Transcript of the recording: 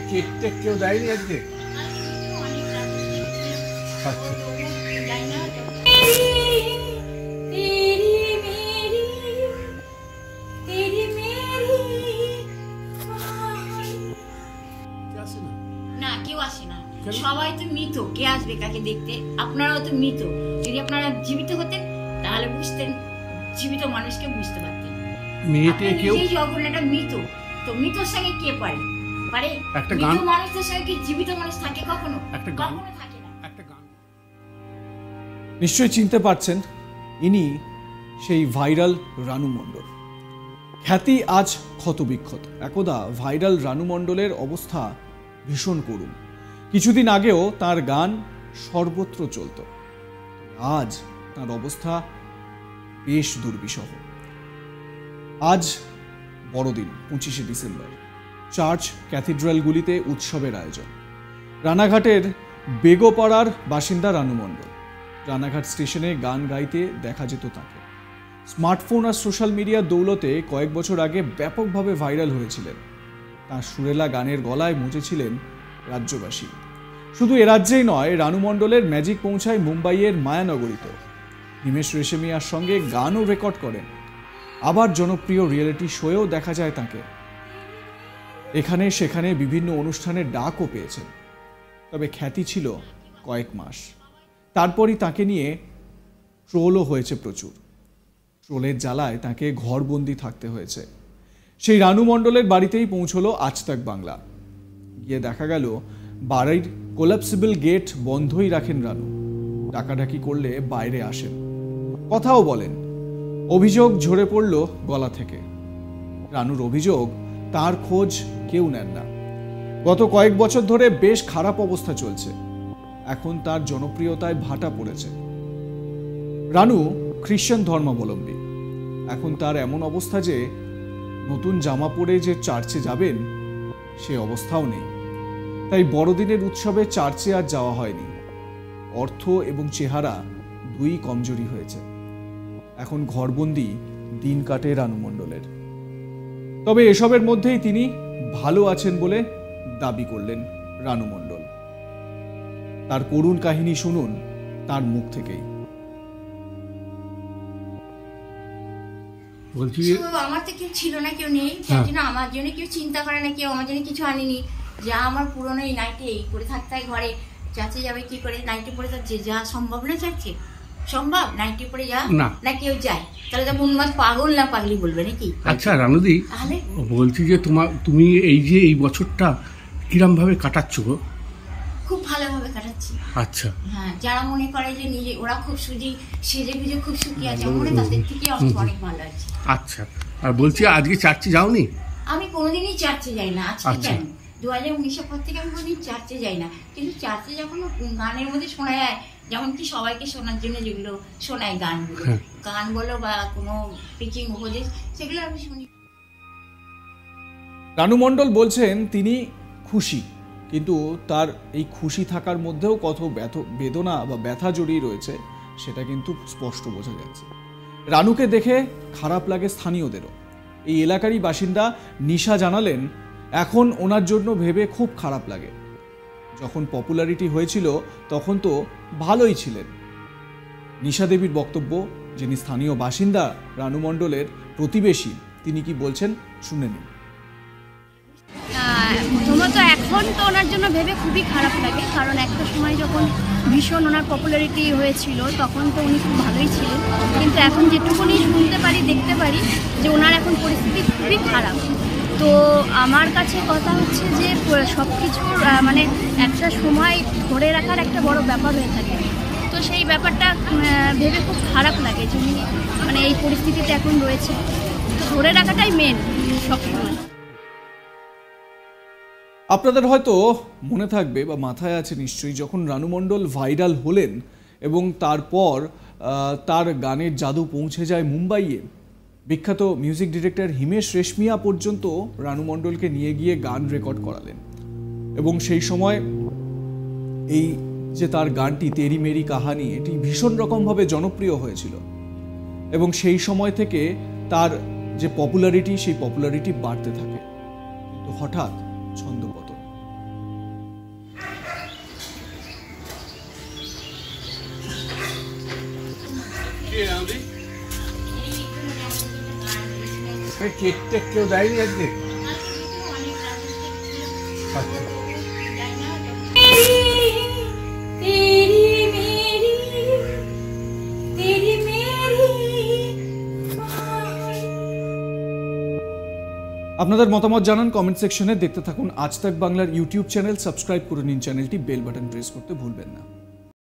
কেকটা কেউ দেয়নি আজকে? আচ্ছা, সবাই তো মৃত, কে আসবে কাকে দেখতে? আপনারাও তো মৃত। যদি আপনারা জীবিত হতেন তাহলে বুঝতেন, জীবিত মানুষকে বুঝতে পারতেন। মেয়েটা কেউ যখন একটা মৃত, তো মৃতর সঙ্গে কে পারে? একটা মৃত মানুষের সঙ্গে কি জীবিত মানুষ থাকে কখনো? কখনো থাকে না। একটা গান নিশ্চয়ই চিনতে পারছেন, ইনি সেই ভাইরাল রানু মণ্ডল। খ্যাতি আজ ক্ষতবিক্ষত। একদা ভাইরাল রানু মণ্ডলের অবস্থা ভীষণ করুণ। কিছুদিন আগেও তার গান সর্বত্র চলত। আজ তার অবস্থা বেশ দুর্বিষহ। আজ বড়দিন, 25শে ডিসেম্বর। চার্চ ক্যাথিড্রালগুলিতে উৎসবের আয়োজন। রানাঘাটের বেগোপাড়ার বাসিন্দা রানু মণ্ডল। রানাঘাট স্টেশনে গান গাইতে দেখা যেত তাকে। স্মার্টফোন আর সোশ্যাল মিডিয়ার দৌলতে কয়েক বছর আগে ব্যাপকভাবে ভাইরাল হয়েছিলেন। তার সুরেলা গানের গলায় মুজেছিলেন রাজ্যবাসী। শুধু এ রাজ্যেই নয়, রানু মণ্ডলের ম্যাজিক পৌঁছায় মুম্বাইয়ের মায়ানগরীতে। হিমেশ রেশমিয়ার সঙ্গে গানও রেকর্ড করেন। আবার জনপ্রিয় রিয়েলিটি শোয়েও দেখা যায় তাকে। এখানে সেখানে বিভিন্ন অনুষ্ঠানের ডাকও পেয়েছেন। তবে খ্যাতি ছিল কয়েক মাস, তারপরই তাকে নিয়ে ট্রোলও হয়েছে প্রচুর। ট্রোলের জ্বালায় তাকে ঘরবন্দি থাকতে হয়েছে। সেই রানু মণ্ডলের বাড়িতেই পৌঁছলো আজ তাক বাংলা। গিয়ে দেখা গেল বাড়ির কোলাপসিবল গেট বন্ধই রাখেন রানু। ডাকাডাকি করলে বাইরে আসেন, কথাও বলেন। অভিযোগ ঝরে পড়ল গলা থেকে। রানুর অভিযোগ, তার খোঁজ কেউ নেন না। গত কয়েক বছর ধরে বেশ খারাপ অবস্থা চলছে। এখন তার জনপ্রিয়তায় ভাটা পড়েছে। রানু খ্রিশ্চান ধর্মাবলম্বী। এখন তার এমন অবস্থা যে নতুন জামা পরে যে চার্চে যাবেন সে অবস্থাও নেই। তাই বড়দিনের উৎসবে চার্চে আর যাওয়া হয়নি। অর্থ এবং চেহারা দুই কমজোরি হয়েছে। এখন ঘরবন্দি দিন কাটে রানু মণ্ডলের। তবে এসবের মধ্যেই তিনি ভালো আছেন বলে দাবি করলেন রানু মণ্ডল। তার করুণ কাহিনী শুনুন তার মুখ থেকেই। বলছি আমার তো কেউ ছিল না, কেউ নেই, আমার জন্য কেউ চিন্তা করে না, কেউ আমার জন্য কিছু আনেনি। যা আমার পুরনো এই নাইটে এই পরে থাকতে হয় ঘরে। চাচে যাবে কি করে? নাইটে পরে যাচ্ছে, যা সম্ভব না চাচ্ছে? সম্ভব নাইটে পরে যা না কেউ যায়? তাহলে তো উন্মাদ পাগল না পাগলি বলবে নাকি? আচ্ছা রানুদি, বলছি যে তুমি এই যে এই বছরটা কিরম ভাবে কাটাচ্ছ? খুব ভালোভাবে কাটাচ্ছি। আচ্ছা, হ্যাঁ, যারা মনে করে যে নিজে ওরা খুব সেজে গুজে খুব সুখী আছে, মনে তাদের থেকে অনেক ভালো আছে। আচ্ছা, আর বলছি আজকে চার্চে যাওনি? আমি কোনোদিনই চার্চে যাই না। আজকে যাই, 2019 পর থেকে আমি কোনোদিন চার্চে যাই না। কিন্তু চার্চে যখন গানের মধ্যে শোনা যায়, যেমন কি সবাইকে শোনার জন্য যেগুলো শোনায় গানগুলো, গান বলো বা কোনো প্রিচিং উপদেশ, সেগুলো আমি শুনি। রানু মণ্ডল বলছেন তিনি খুশি, কিন্তু তার এই খুশি থাকার মধ্যেও কত বেদনা বা ব্যথা জড়িয়ে রয়েছে সেটা কিন্তু স্পষ্ট বোঝা যাচ্ছে। রানুকে দেখে খারাপ লাগে স্থানীয়দেরও। এই এলাকারই বাসিন্দা নিশা জানালেন, এখন ওনার জন্য ভেবে খুব খারাপ লাগে। যখন পপুলারিটি হয়েছিল তখন তো ভালোই ছিলেন। নিশা দেবীর বক্তব্য, যিনি স্থানীয় বাসিন্দা, রানু মণ্ডলের প্রতিবেশী, তিনি কি বলছেন শুনে নিন। প্রথমত এখন তো ওনার জন্য ভেবে খুবই খারাপ লাগে, কারণ একটা সময় যখন ভীষণ ওনার পপুলারিটি হয়েছিল তখন তো উনি খুব ভালোই ছিলেন। কিন্তু এখন যেটুকুনি শুনতে পারি, দেখতে পারি যে ওনার এখন পরিস্থিতি খুবই খারাপ। তো আমার কাছে কথা হচ্ছে যে সব কিছুর মানে একটা সময় ধরে রাখার একটা বড় ব্যাপার হয়ে থাকে। তো সেই ব্যাপারটা ভেবে খুব খারাপ লাগে যে উনি মানে এই পরিস্থিতিতে এখন রয়েছে। তো ধরে রাখাটাই মেন সবসময়। আপনাদের হয়তো মনে থাকবে বা মাথায় আছে নিশ্চয়ই, যখন রানু মণ্ডল ভাইরাল হলেন এবং তারপর তার গানের জাদু পৌঁছে যায় মুম্বাইয়ে, বিখ্যাত মিউজিক ডিরেক্টর হিমেশ রেশমিয়া পর্যন্ত রানু মণ্ডলকে নিয়ে গিয়ে গান রেকর্ড করালেন। এবং সেই সময় এই যে তার গানটি তেরি মেরি কাহানি, এটি ভীষণ রকমভাবে জনপ্রিয় হয়েছিল। এবং সেই সময় থেকে তার যে পপুলারিটি, সেই পপুলারিটি বাড়তে থাকে, কিন্তু হঠাৎ ছন্দপতন। কেক টেক কেউ দেয়নি আজকে? আচ্ছা। আপনাদের মতামত জানান কমেন্ট সেকশনে। দেখতে থাকুন আজ তাক বাংলার ইউটিউব চ্যানেল, সাবস্ক্রাইব করে নিন চ্যানেলটি, বেল বাটন প্রেস করতে ভুলবেন না।